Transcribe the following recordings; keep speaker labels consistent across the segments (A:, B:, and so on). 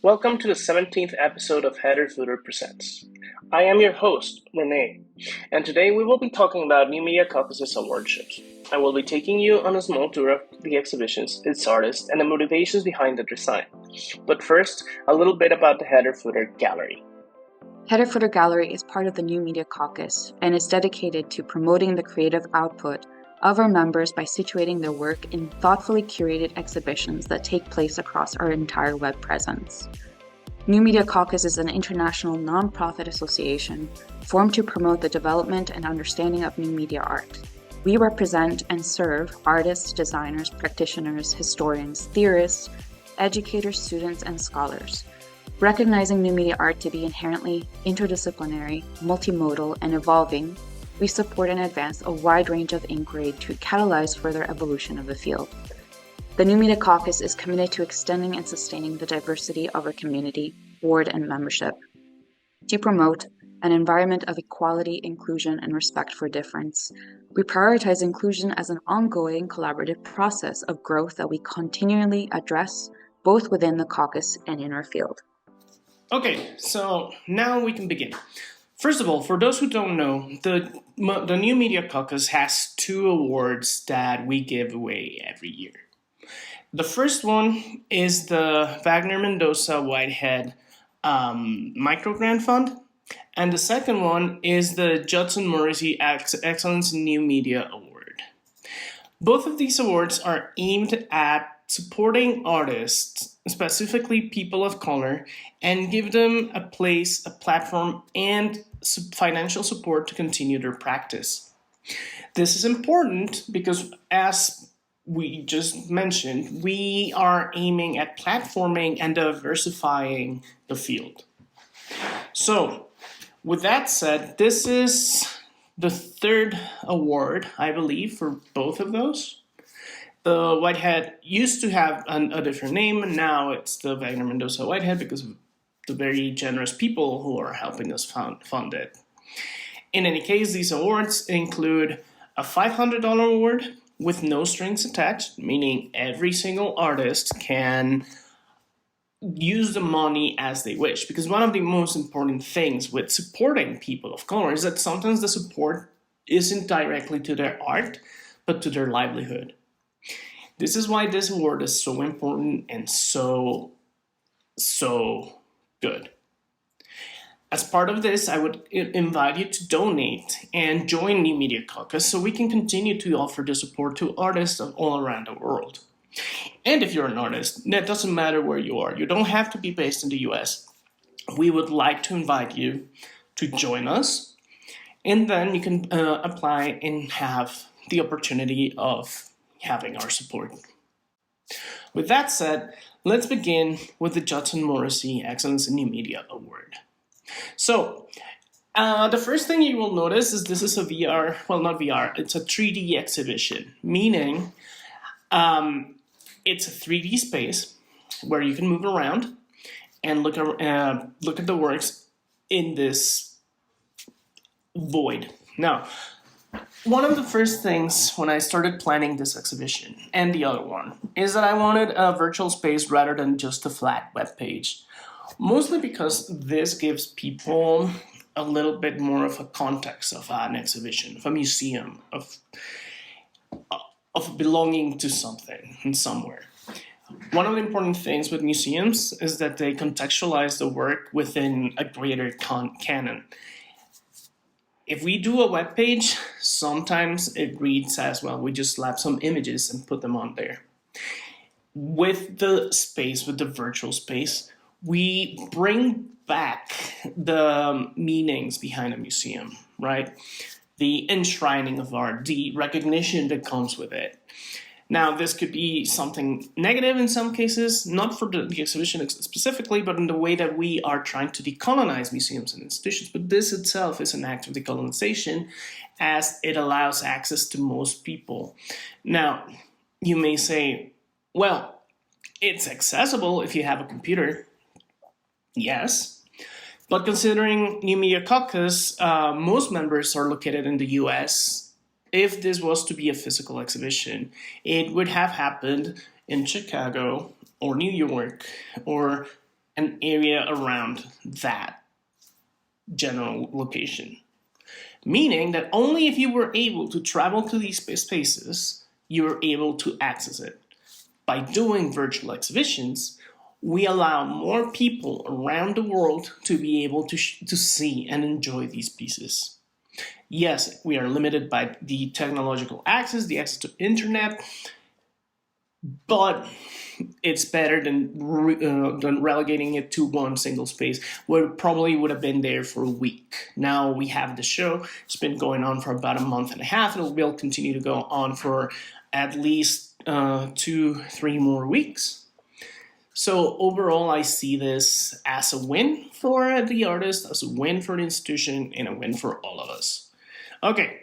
A: Welcome to the 17th episode of Header Footer Presents. I am your host, Rene, and today we will be talking about New Media Caucus awardships. I will be taking you on a small tour of the exhibitions, its artists, and the motivations behind the design. But first, a little bit about the Header Footer Gallery.
B: Header Footer Gallery is part of the New Media Caucus and is dedicated to promoting the creative output of our members by situating their work in thoughtfully curated exhibitions that take place across our entire web presence. New Media Caucus is an international non-profit association formed to promote the development and understanding of new media art. We represent and serve artists, designers, practitioners, historians, theorists, educators, students, and scholars. Recognizing new media art to be inherently interdisciplinary, multimodal, and evolving, we support and advance a wide range of inquiry to catalyze further evolution of the field. The New Media Caucus is committed to extending and sustaining the diversity of our community, board, and membership, to promote an environment of equality, inclusion, and respect for difference. We prioritize inclusion as an ongoing collaborative process of growth that we continually address both within the caucus and in our field.
C: Okay, so now we can begin. First of all, for those who don't know, the New Media Caucus has two awards that we give away every year. The first one is the Wagner Mendoța Whitehead Microgrant Fund, and the second one is the Judson Morrissey Excellence in New Media Award. Both of these awards are aimed at supporting artists, specifically people of color, and give them a place, a platform, and financial support to continue their practice. This is important because, as we just mentioned, we are aiming at platforming and diversifying the field. So, with that said, this is the third award, I believe, for both of those. The Whitehead used to have a different name, and now it's the Wagner Mendoța Whitehead because of the very generous people who are helping us fund it. In any case, these awards include a $500 award with no strings attached, meaning every single artist can use the money as they wish. Because one of the most important things with supporting people of color is that sometimes the support isn't directly to their art, but to their livelihood. This is why this award is so important and so good. As part of this, I would invite you to donate and join New Media Caucus so we can continue to offer the support to artists all around the world. And if you're an artist, that doesn't matter where you are. You don't have to be based in the US. We would like to invite you to join us, and then you can apply and have the opportunity of having our support. With that said, let's begin with the Judson Morrissey Excellence in New Media Award. So, the first thing you will notice is this is a VR, well, not VR, it's a 3D exhibition, meaning it's a 3D space where you can move around and look at the works in this void. Now, one of the first things when I started planning this exhibition, and the other one, is that I wanted a virtual space rather than just a flat web page. Mostly because this gives people a little bit more of a context of an exhibition, of a museum, of belonging to something and somewhere. One of the important things with museums is that they contextualize the work within a greater canon. If we do a web page, sometimes it reads as, well, we just slap some images and put them on there. With the space, with the virtual space, we bring back the meanings behind a museum, right? The enshrining of art, the recognition that comes with it. Now, this could be something negative in some cases, not for the exhibition specifically, but in the way that we are trying to decolonize museums and institutions. But this itself is an act of decolonization, as it allows access to most people. Now, you may say, well, it's accessible if you have a computer. Yes, but considering New Media Caucus, most members are located in the US. If this was to be a physical exhibition, it would have happened in Chicago or New York or an area around that general location. Meaning that only if you were able to travel to these spaces, you were able to access it. By doing virtual exhibitions, we allow more people around the world to be able to see and enjoy these pieces. Yes, we are limited by the technological access, the access to internet, but it's better than relegating it to one single space where it probably would have been there for a week. Now we have the show. It's been going on for about a month and a half. It will continue to go on for at least 2-3 more weeks. So overall, I see this as a win for the artist, as a win for the institution, and a win for all of us. Okay,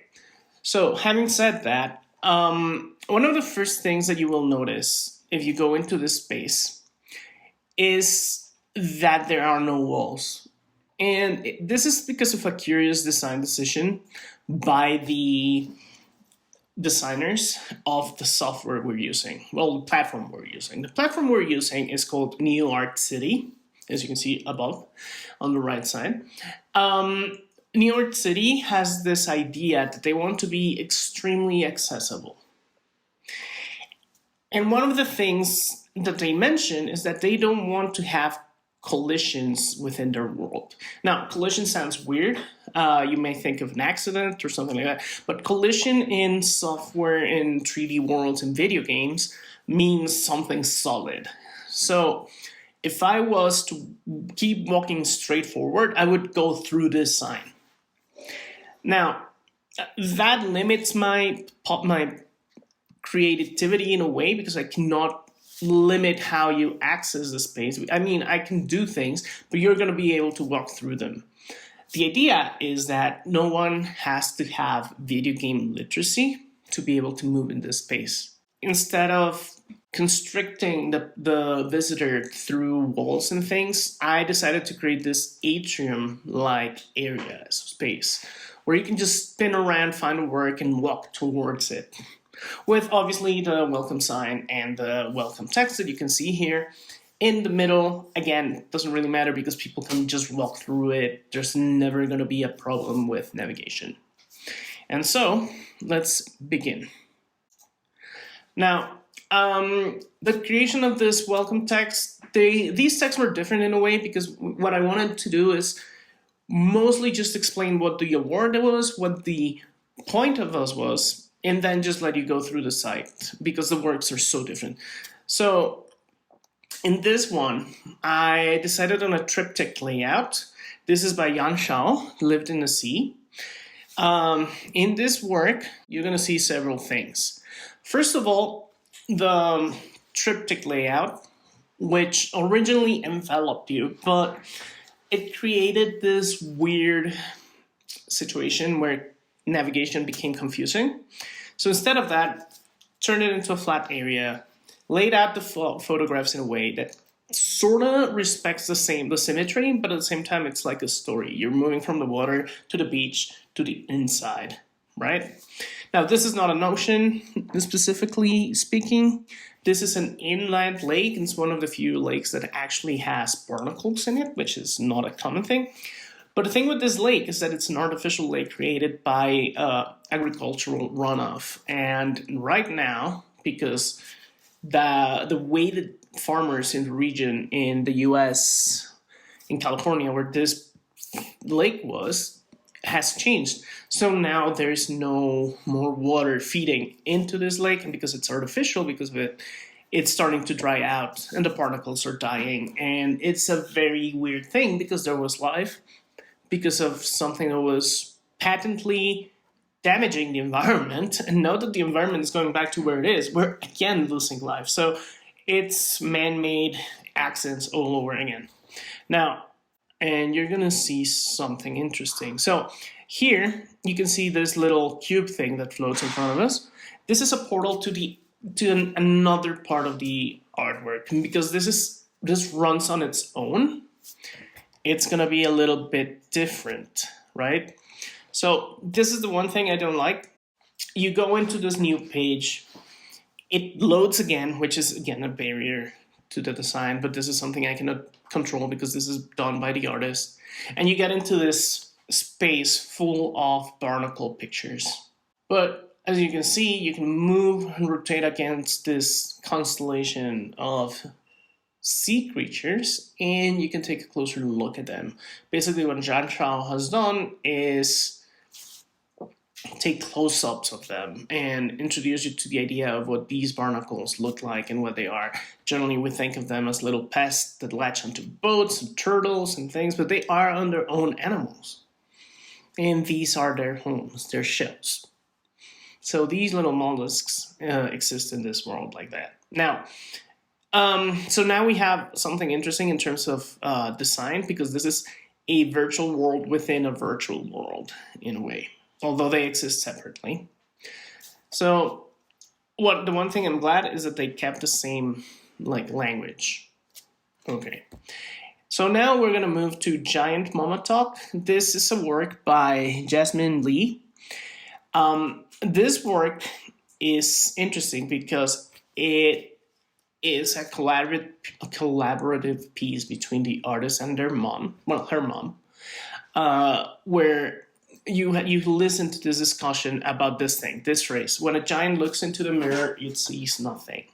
C: so having said that, one of the first things that you will notice if you go into this space is that there are no walls. And this is because of a curious design decision by the designers of the software we're using. Well, the platform we're using. The platform we're using is called New Art City, as you can see above on the right side. New Art City has this idea that they want to be extremely accessible. And one of the things that they mention is that they don't want to have collisions within their world. Now, collision sounds weird. You may think of an accident or something like that, but collision in software, in 3D worlds, in video games means something solid. So if I was to keep walking straight forward, I would go through this sign. Now, that limits my creativity in a way because I cannot limit how you access the space. I mean, I can do things, but you're going to be able to walk through them. The idea is that no one has to have video game literacy to be able to move in this space. Instead of constricting the visitor through walls and things, I decided to create this atrium-like area, space, where you can just spin around, find a work, and walk towards it. With obviously the welcome sign and the welcome text that you can see here. In the middle, again, it doesn't really matter because people can just walk through it. There's never going to be a problem with navigation. And so, let's begin. Now, the creation of this welcome text, these texts were different in a way because what I wanted to do is mostly just explain what the award was, what the point of us was, and then just let you go through the site because the works are so different. So in this one, I decided on a triptych layout. This is by Jan Schall, Lived in the Sea. In this work, you're going to see several things. First of all, the triptych layout, which originally enveloped you, but it created this weird situation where navigation became confusing. So instead of that, turned it into a flat area, laid out the photographs in a way that sort of respects the symmetry, but at the same time, it's like a story. You're moving from the water to the beach to the inside, right? Now, this is not an ocean, specifically speaking. This is an inland lake, and it's one of the few lakes that actually has barnacles in it, which is not a common thing. But the thing with this lake is that it's an artificial lake created by agricultural runoff. And right now, because the way that farmers in the region in the US, in California, where this lake was, has changed. So now there's no more water feeding into this lake, and because it's artificial, because of it, it's starting to dry out, and the particles are dying. And it's a very weird thing because there was life, because of something that was patently damaging the environment, and now that the environment is going back to where it is, we're again losing life. So it's man-made accidents all over again. Now, and you're gonna see something interesting. So here you can see this little cube thing that floats in front of us. This is a portal to another part of the artwork, and because this runs on its own, it's going to be a little bit different, right? So this is the one thing I don't like. You go into this new page, it loads again, which is again a barrier to the design, but this is something I cannot control because this is done by the artist. And you get into this space full of barnacle pictures. But as you can see, you can move and rotate against this constellation of sea creatures, and you can take a closer look at them. Basically, what Zhang Chao has done is take close-ups of them and introduce you to the idea of what these barnacles look like and what they are. Generally, we think of them as little pests that latch onto boats and turtles and things, but they are on their own animals. And these are their homes, their shells. So these little mollusks exist in this world like that. Now, so now we have something interesting in terms of design, because this is a virtual world within a virtual world in a way, although they exist separately. So the one thing I'm glad is that they kept the same language. Okay. So now we're going to move to Giant Mama Talk. This is a work by Jasmine Lee. This work is interesting because it is a collaborative piece between the artist and their mom, her mom, where you listen to this discussion about this phrase. When a giant looks into the mirror, it sees nothing.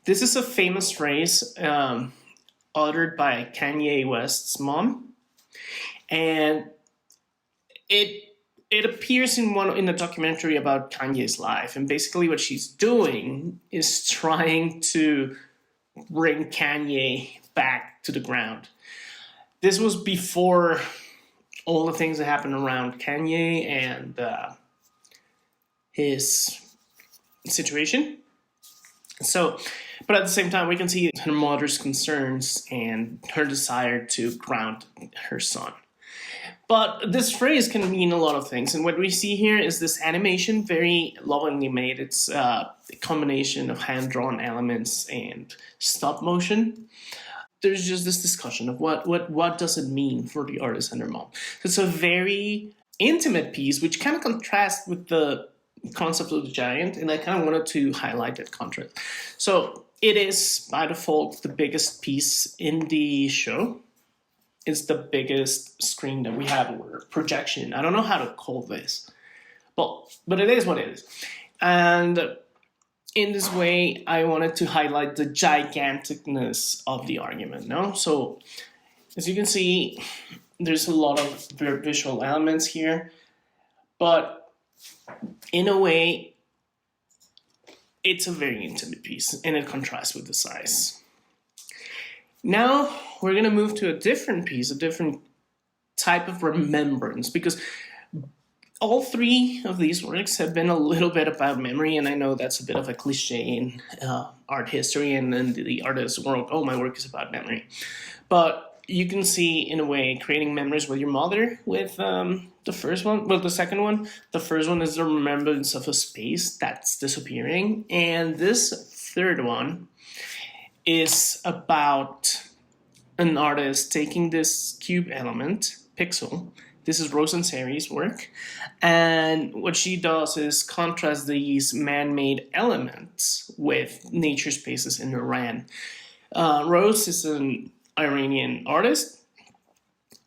C: This is a famous phrase uttered by Kanye West's mom, and it appears in a documentary about Kanye's life. And basically what she's doing is trying to bring Kanye back to the ground. This was before all the things that happened around Kanye and his situation. So, but at the same time, we can see her mother's concerns and her desire to ground her son. But this phrase can mean a lot of things. And what we see here is this animation, very lovingly made. It's a combination of hand-drawn elements and stop motion. There's just this discussion of what does it mean for the artist and her mom. It's a very intimate piece, which kind of contrasts with the concept of the giant, and I kind of wanted to highlight that contrast. So it is, by default, the biggest piece in the show. It's the biggest screen that we have, or projection. I don't know how to call this, but it is what it is. And in this way, I wanted to highlight the giganticness of the argument. No, so as you can see, there's a lot of visual elements here, but in a way, it's a very intimate piece, and it contrasts with the size. Now we're going to move to a different piece, a different type of remembrance, because all three of these works have been a little bit about memory, and I know that's a bit of a cliche in art history and in the artist's world. Oh, my work is about memory. But you can see, in a way, creating memories with your mother with the first one. Well, the second one. The first one is the remembrance of a space that's disappearing. And this third one is about an artist taking this cube element, pixel. This is Rose Ansari's work. And what she does is contrast these man-made elements with nature spaces in Iran. Rose is an Iranian artist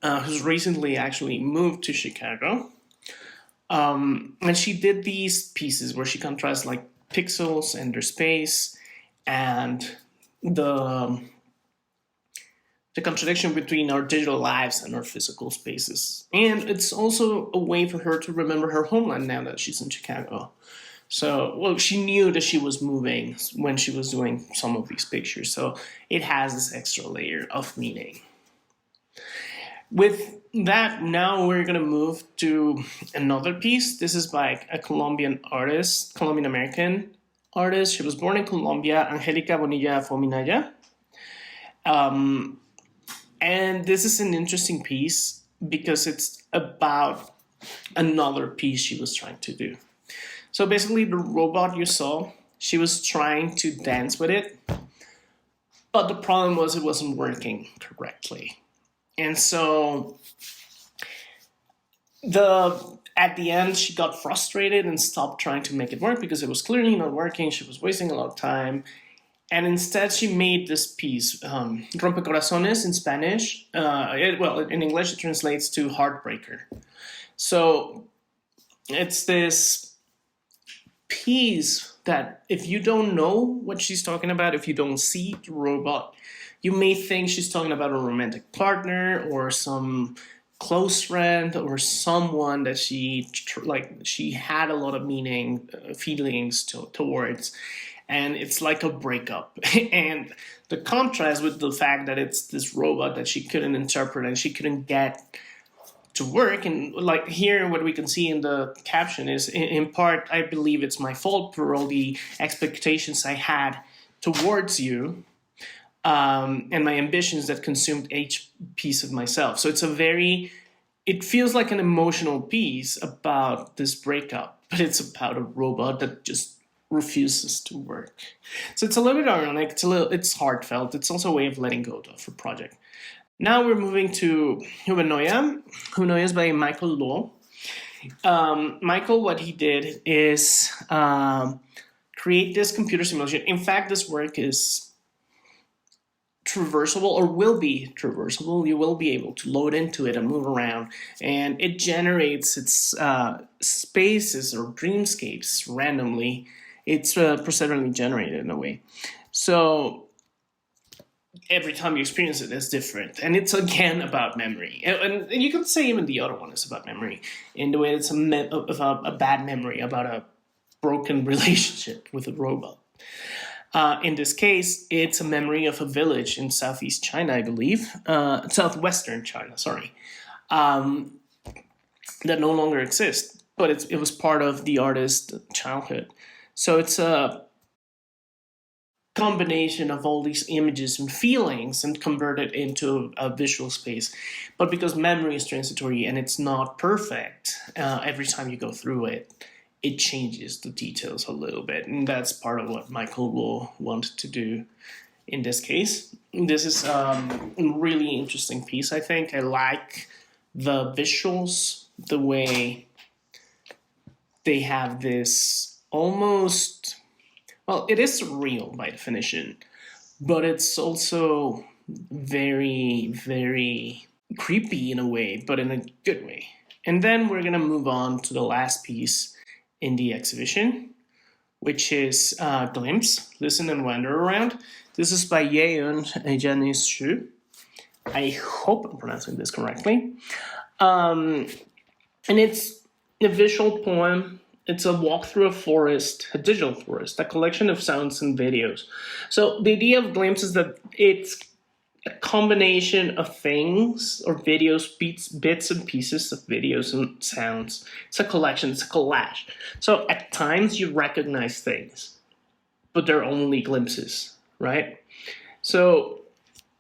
C: who's recently actually moved to Chicago. And she did these pieces where she contrasts pixels and their space and the contradiction between our digital lives and our physical spaces. And it's also a way for her to remember her homeland now that she's in Chicago. So, well, she knew that she was moving when she was doing some of these pictures. So it has this extra layer of meaning. With that, now we're going to move to another piece. This is by a Colombian artist, Colombian-American artist. She was born in Colombia, Angélica Bonilla Fominaya. And this is an interesting piece because it's about another piece she was trying to do. So basically, the robot you saw, she was trying to dance with it, but the problem was it wasn't working correctly. And so at the end, she got frustrated and stopped trying to make it work because it was clearly not working. She was wasting a lot of time. And instead, she made this piece, Rompecorazones in Spanish. In English, it translates to Heartbreaker. So it's this piece that if you don't know what she's talking about, if you don't see the robot, you may think she's talking about a romantic partner or some close friend or someone that she had a lot of feelings towards. And it's like a breakup. And the contrast with the fact that it's this robot that she couldn't interpret and she couldn't get to work. And like here, what we can see in the caption is, in part, I believe it's my fault for all the expectations I had towards you and my ambitions that consumed each piece of myself. So it feels like an emotional piece about this breakup, but it's about a robot that just refuses to work. So it's a little bit ironic, it's heartfelt, it's also a way of letting go of a project. Now we're moving to Humanoia. Humanoia is by Michael Law. Michael, what he did is create this computer simulation. In fact, this work is traversable or will be traversable. You will be able to load into it and move around, and it generates its spaces or dreamscapes randomly. It's procedurally generated in a way. So every time you experience it, it's different. And it's, again, about memory. And you could say even the other one is about memory, in the way it's a bad memory, about a broken relationship with a robot. In this case, it's a memory of a village in southeast China, I believe. Southwestern China, sorry. That no longer exists. But it was part of the artist's childhood. So it's a combination of all these images and feelings and converted into a visual space. But because memory is transitory and it's not perfect, every time you go through it, it changes the details a little bit. And that's part of what Michael will want to do in this case. This is a really interesting piece, I think. I like the visuals, the way they have this almost, well, it is surreal by definition, but it's also very, very creepy in a way, but in a good way. And then we're going to move on to the last piece in the exhibition, which is Glimpse, Listen and Wander Around. This is by Yeun and Janice Xu. I hope I'm pronouncing this correctly. And it's a visual poem. It's a walk through a forest, a digital forest, a collection of sounds and videos. So the idea of Glimpse is that it's a combination of things or videos, bits and pieces of videos and sounds. It's a collection, it's a collage. So at times you recognize things, but they're only glimpses, right? So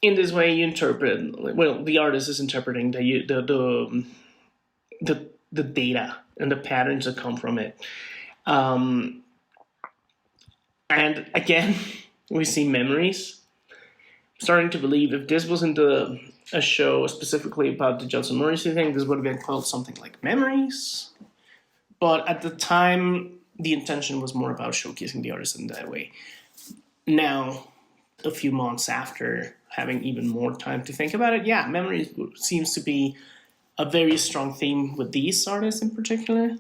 C: in this way you interpret, well, the artist is interpreting the data and the patterns that come from it. And again, we see memories. I'm starting to believe if this wasn't a show specifically about the Judson Morrissey thing, this would have been called something like Memories. But at the time, the intention was more about showcasing the artist in that way. Now, a few months after having even more time to think about it, yeah, Memories seems to be a very strong theme with these artists in particular,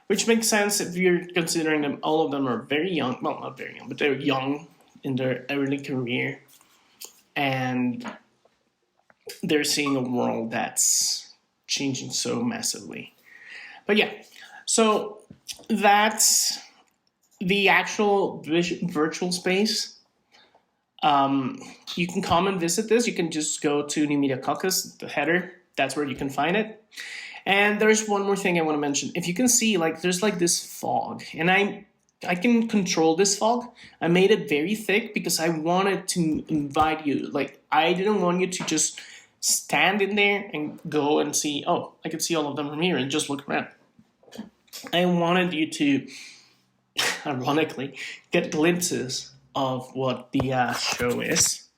C: which makes sense if you're considering them, all of them are very young, well, not very young, but they're young in their early career, and they're seeing a world that's changing so massively. But yeah, so that's the actual virtual space. You can come and visit this. You can just go to New Media Caucus, the header. That's where you can find it. And there's one more thing I want to mention. If you can see, like, there's like this fog, and I can control this fog. I made it very thick because I wanted to invite you. Like, I didn't want you to just stand in there and go and see, oh, I can see all of them from here and just look around. I wanted you to, ironically, get glimpses of what the show is,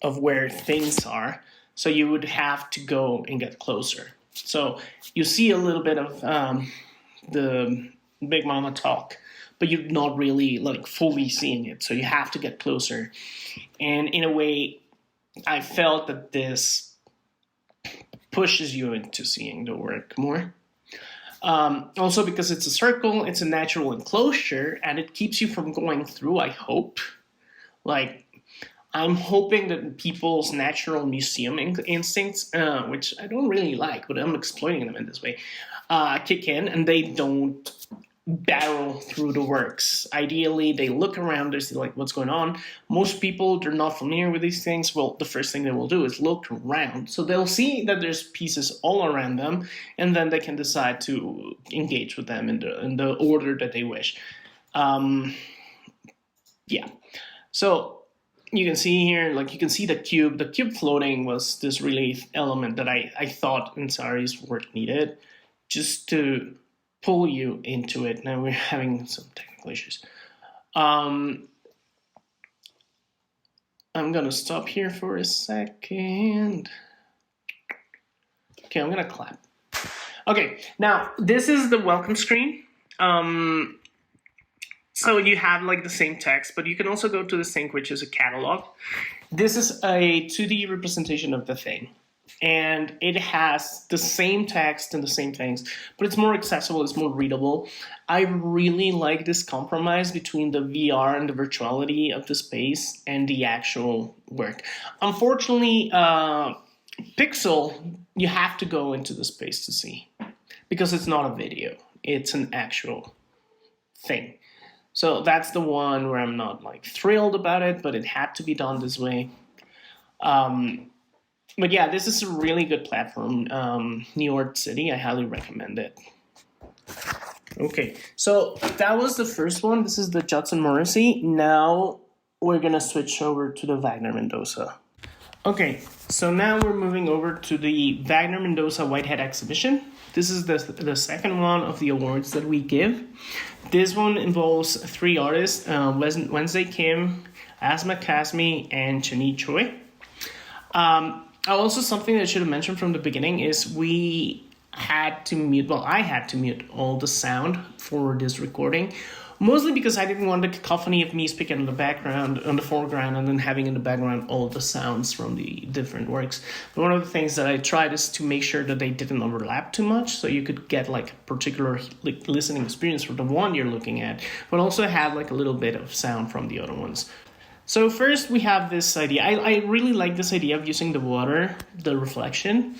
C: of where things are. So you would have to go and get closer. So you see a little bit of the Big Mama talk, but you're not really like fully seeing it. So you have to get closer. And in a way, I felt that this pushes you into seeing the work more. Also because it's a circle, it's a natural enclosure, and it keeps you from going through, I hope. Like, I'm hoping that people's natural museum instincts, which I don't really like, but I'm exploiting them in this way, kick in, and they don't barrel through the works. Ideally, they look around, they see like what's going on. Most people, they're not familiar with these things. Well, the first thing they will do is look around. So they'll see that there's pieces all around them, and then they can decide to engage with them in the order that they wish. Yeah. So you can see here, like you can see the cube. The cube floating was this relief element that I thought Ansari's work needed, just to pull you into it. Now we're having some technical issues. I'm gonna stop here for a second. Okay, I'm gonna clap. Okay, now this is the welcome screen. So you have like the same text, but you can also go to the sync, which is a catalog. This is a 2D representation of the thing. And it has the same text and the same things, but it's more accessible, it's more readable. I really like this compromise between the VR and the virtuality of the space and the actual work. Unfortunately, Pixel, you have to go into the space to see, because it's not a video, it's an actual thing. So that's the one where I'm not like thrilled about it, but it had to be done this way. But yeah, this is a really good platform. New York City, I highly recommend it. Okay, so that was the first one. This is the Judson Morrissey. Now we're gonna switch over to the Wagner Mendoza. Okay, so now we're moving over to the Wagner Mendoza Whitehead exhibition. This is the second one of the awards that we give. This one involves 3 artists, Wednesday Kim, Asma Kazmi, and Chani Choi. Also, something that I should have mentioned from the beginning is I had to mute all the sound for this recording, mostly because I didn't want the cacophony of me speaking in the background, on the foreground, and then having in the background all the sounds from the different works. But one of the things that I tried is to make sure that they didn't overlap too much, so you could get like a particular like listening experience for the one you're looking at, but also have like a little bit of sound from the other ones. So first we have this idea. I really like this idea of using the water, the reflection,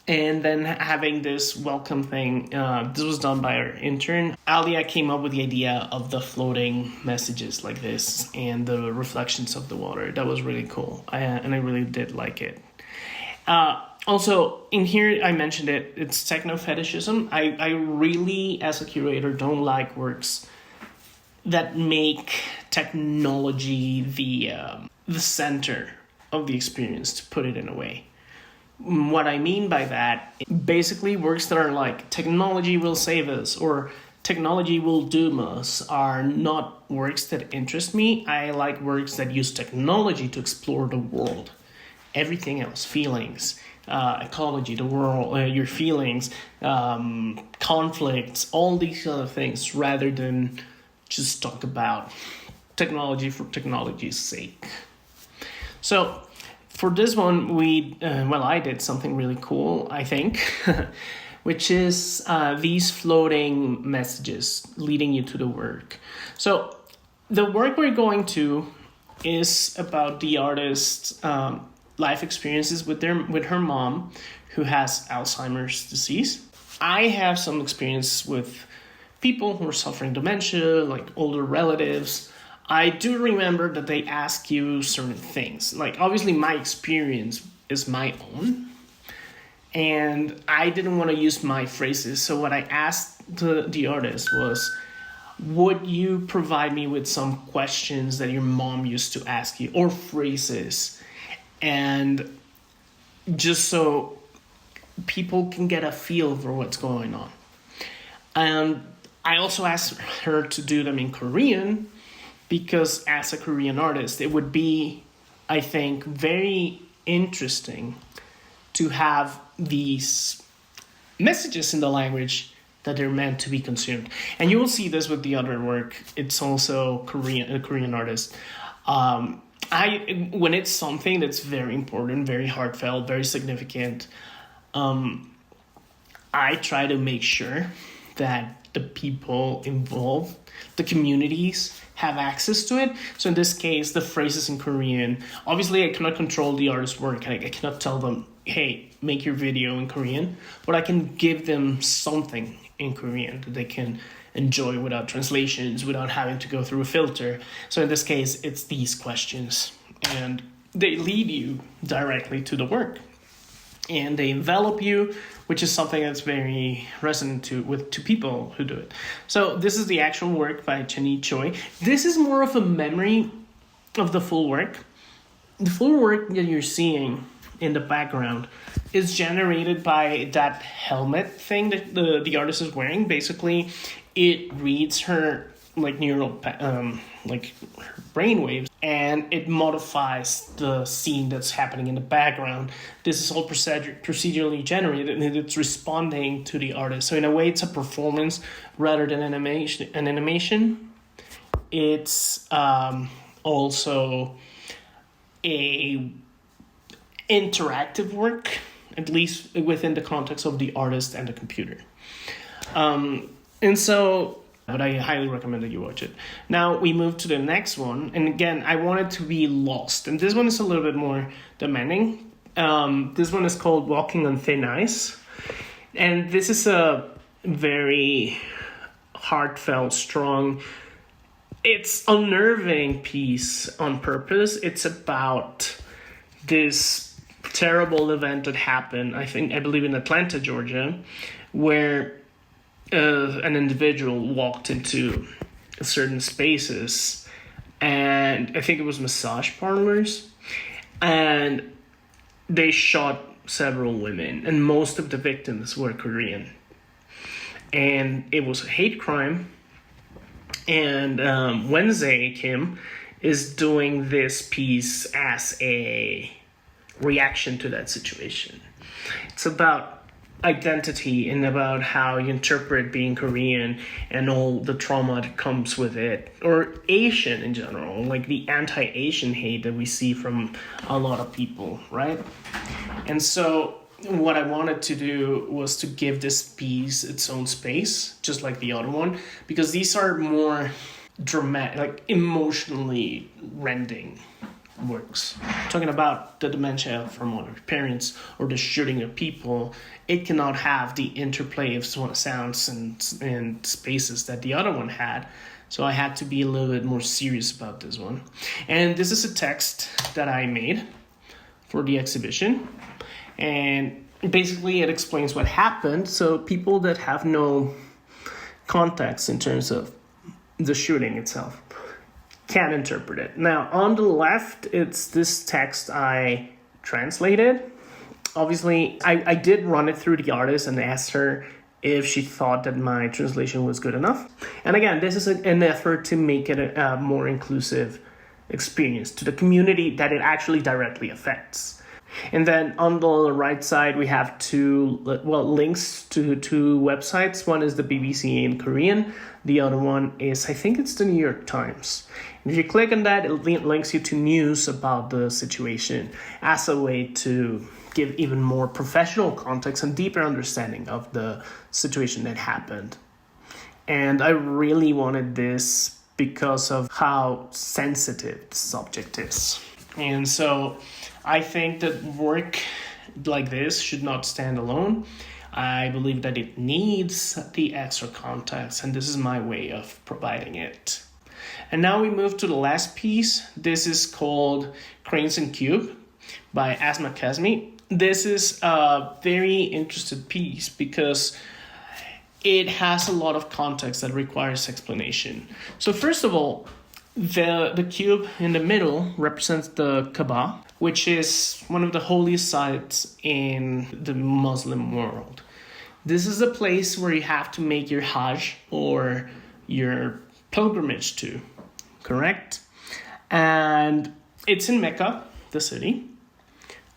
C: and then having this welcome thing. This was done by our intern. Alia came up with the idea of the floating messages like this and the reflections of the water. That was really cool, and I really did like it. Also, in here, I mentioned it, it's techno-fetishism. I really, as a curator, don't like works that make technology the center of the experience, to put it in a way. What I mean by that, basically works that are like technology will save us or technology will doom us are not works that interest me. I like works that use technology to explore the world. Everything else, feelings, ecology, the world, your feelings, conflicts, all these other things, rather than just talk about technology for technology's sake. So for this one, I did something really cool, I think, which is these floating messages leading you to the work. So the work we're going to is about the artist's life experiences with her mom, who has Alzheimer's disease. I have some experience with people who are suffering dementia, like older relatives. I do remember that they ask you certain things. Like, obviously, my experience is my own, and I didn't want to use my phrases. So what I asked the artist was, would you provide me with some questions that your mom used to ask you, or phrases? And just so people can get a feel for what's going on. And I also asked her to do them in Korean, because as a Korean artist, it would be, I think, very interesting to have these messages in the language that they're meant to be consumed. And you will see this with the other work. It's also a Korean artist. When it's something that's very important, very heartfelt, very significant, I try to make sure that the people involved, the communities, have access to it. So in this case, the phrase is in Korean. Obviously, I cannot control the artist's work. I cannot tell them, hey, make your video in Korean, but I can give them something in Korean that they can enjoy without translations, without having to go through a filter. So in this case, it's these questions, and they lead you directly to the work, and they envelop you, which is something that's very resonant to people who do it. So this is the actual work by Chani Choi. This is more of a memory of the full work. The full work that you're seeing in the background is generated by that helmet thing that the artist is wearing. Basically, it reads her neural her brainwaves, and it modifies the scene that's happening in the background. This is all procedurally generated, and it's responding to the artist. So in a way, it's a performance rather than an animation. It's also a interactive work, at least within the context of the artist and the computer. But I highly recommend that you watch it. Now we move to the next one. And again, I want it to be lost. And this one is a little bit more demanding. This one is called Walking on Thin Ice. And this is a very heartfelt, strong, it's unnerving piece on purpose. It's about this terrible event that happened, I believe in Atlanta, Georgia, where an individual walked into certain spaces, and I think it was massage parlors, and they shot several women, and most of the victims were Korean. And it was a hate crime, and Wednesday Kim is doing this piece as a reaction to that situation. It's about identity and about how you interpret being Korean and all the trauma that comes with it, or Asian in general, like the anti-Asian hate that we see from a lot of people, right? And so what I wanted to do was to give this piece its own space, just like the other one, because these are more dramatic, like emotionally rending works. Talking about the dementia from one of your parents or the shooting of people, it cannot have the interplay of sounds and spaces that the other one had. So I had to be a little bit more serious about this one. And this is a text that I made for the exhibition. And basically it explains what happened. So people that have no context in terms of the shooting itself can interpret it. Now, on the left, it's this text I translated. Obviously, I did run it through the artist and asked her if she thought that my translation was good enough. And again, this is an effort to make it a more inclusive experience to the community that it actually directly affects. And then on the right side, we have links to two websites. One is the BBC in Korean. The other one is, I think it's the New York Times. And if you click on that, it links you to news about the situation as a way to give even more professional context and deeper understanding of the situation that happened. And I really wanted this because of how sensitive the subject is. And so I think that work like this should not stand alone. I believe that it needs the extra context, and this is my way of providing it. And now we move to the last piece. This is called Cranes and Cube by Asma Kazmi. This is a very interesting piece because it has a lot of context that requires explanation. So first of all, the cube in the middle represents the Kaaba, which is one of the holiest sites in the Muslim world. This is a place where you have to make your Hajj or your pilgrimage to, correct? And it's in Mecca, the city.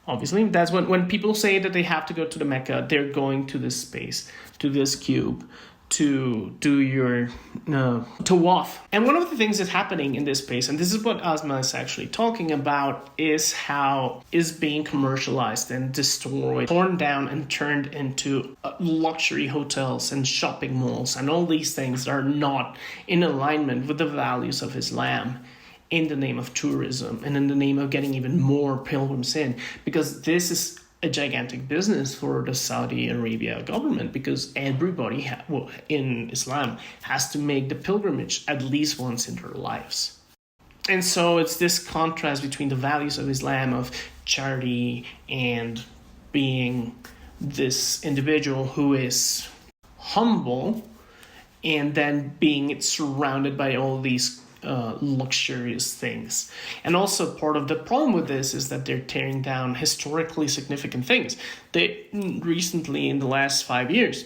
C: Obviously, that's when people say that they have to go to the Mecca, they're going to this space, to this cube, to do your tawaf. And one of the things that's happening in this space, and this is what Asma is actually talking about, is how is being commercialized and destroyed, torn down and turned into luxury hotels and shopping malls and all these things that are not in alignment with the values of Islam, in the name of tourism and in the name of getting even more pilgrims in, because this is a gigantic business for the Saudi Arabia government, because everybody in Islam has to make the pilgrimage at least once in their lives. And so it's this contrast between the values of Islam, of charity, and being this individual who is humble, and then being surrounded by all these luxurious things. And also part of the problem with this is that they're tearing down historically significant things. They recently, in the last 5 years,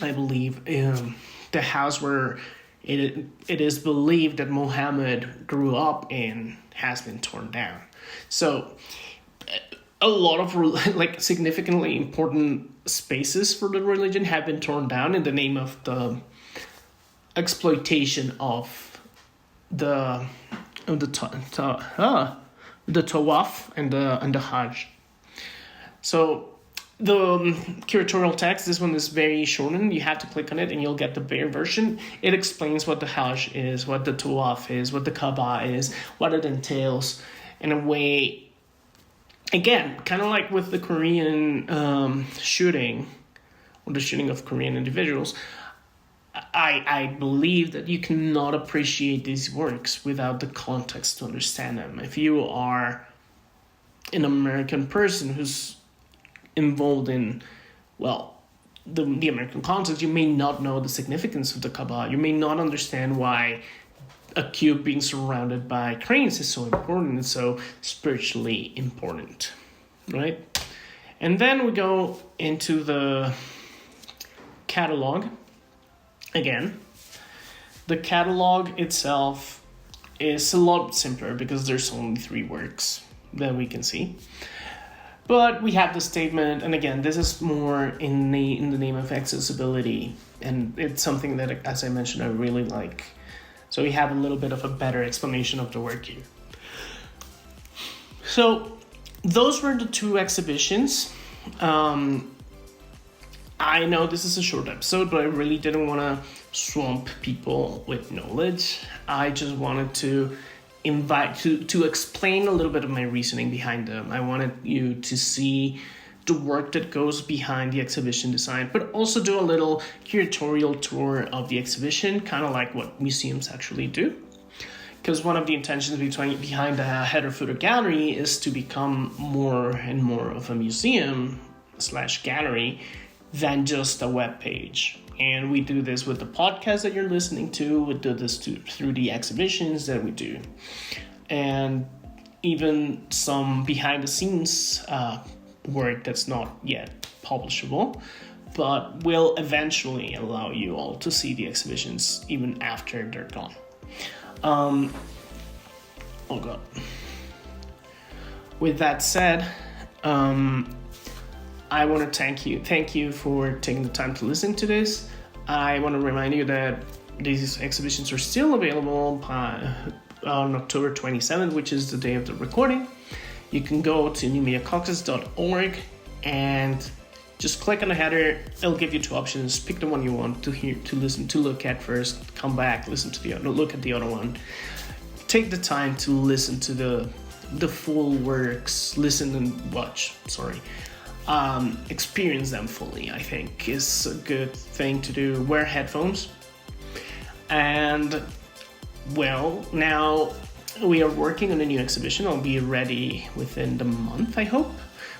C: I believe, the house where it is believed that Muhammad grew up in has been torn down. So a lot of significantly important spaces for the religion have been torn down in the name of the exploitation of the tawaf and the hajj. So the curatorial text, this one is very shortened. You have to click on it and you'll get the bare version. It explains what the hajj is, what the tawaf is, what the kaaba is, what it entails, in a way, again, kind of like with the Korean shooting, or the shooting of Korean individuals. I believe that you cannot appreciate these works without the context to understand them. If you are an American person who's involved in, the American context, you may not know the significance of the Kaaba. You may not understand why a cube being surrounded by cranes is so important and so spiritually important, right? And then we go into the catalog. Again, the catalog itself is a lot simpler because there's only 3 works that we can see. But we have the statement, and again, this is more in the name of accessibility, and it's something that, as I mentioned, I really like. So we have a little bit of a better explanation of the work here. So those were the 2 exhibitions. I know this is a short episode, but I really didn't want to swamp people with knowledge. I just wanted to to explain a little bit of my reasoning behind them. I wanted you to see the work that goes behind the exhibition design, but also do a little curatorial tour of the exhibition, kind of like what museums actually do. Because one of the intentions behind the header footer gallery is to become more and more of a museum/gallery than just a web page. And we do this with the podcast that you're listening to. We do this through the exhibitions that we do. And even some behind the scenes work that's not yet publishable, but will eventually allow you all to see the exhibitions even after they're gone. Oh God. With that said, I want to thank you for taking the time to listen to this. I want to remind you that these exhibitions are still available on October 27th, which is the day of the recording. You can go to newmediacaucus.org and just click on the header. It'll give you 2 options. Pick the one you want to hear, to listen, to look at first. Come back, listen to the other, look at the other one. Take the time to listen to the full works. Listen and watch. Experience them fully, I think, is a good thing to do. Wear headphones. And, now we are working on a new exhibition. I'll be ready within the month, I hope,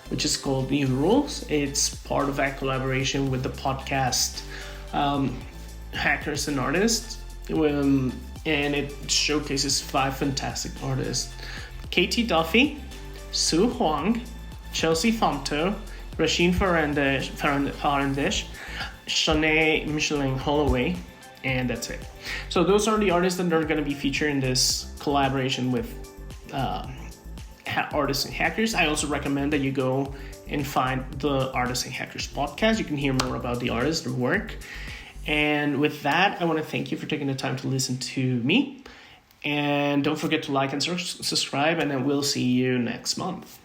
C: which is called New Rules. It's part of a collaboration with the podcast Hackers and Artists. And it showcases 5 fantastic artists. Katie Duffy, Sue Huang, Chelsea Thomto, Rasheen Farandesh, Shanae Michelin Holloway, and that's it. So those are the artists that are going to be featured in this collaboration with Artists and Hackers. I also recommend that you go and find the Artists and Hackers podcast. You can hear more about the artists, their work, And with that, I want to thank you for taking the time to listen to me. And don't forget to like and subscribe, and then we'll see you next month.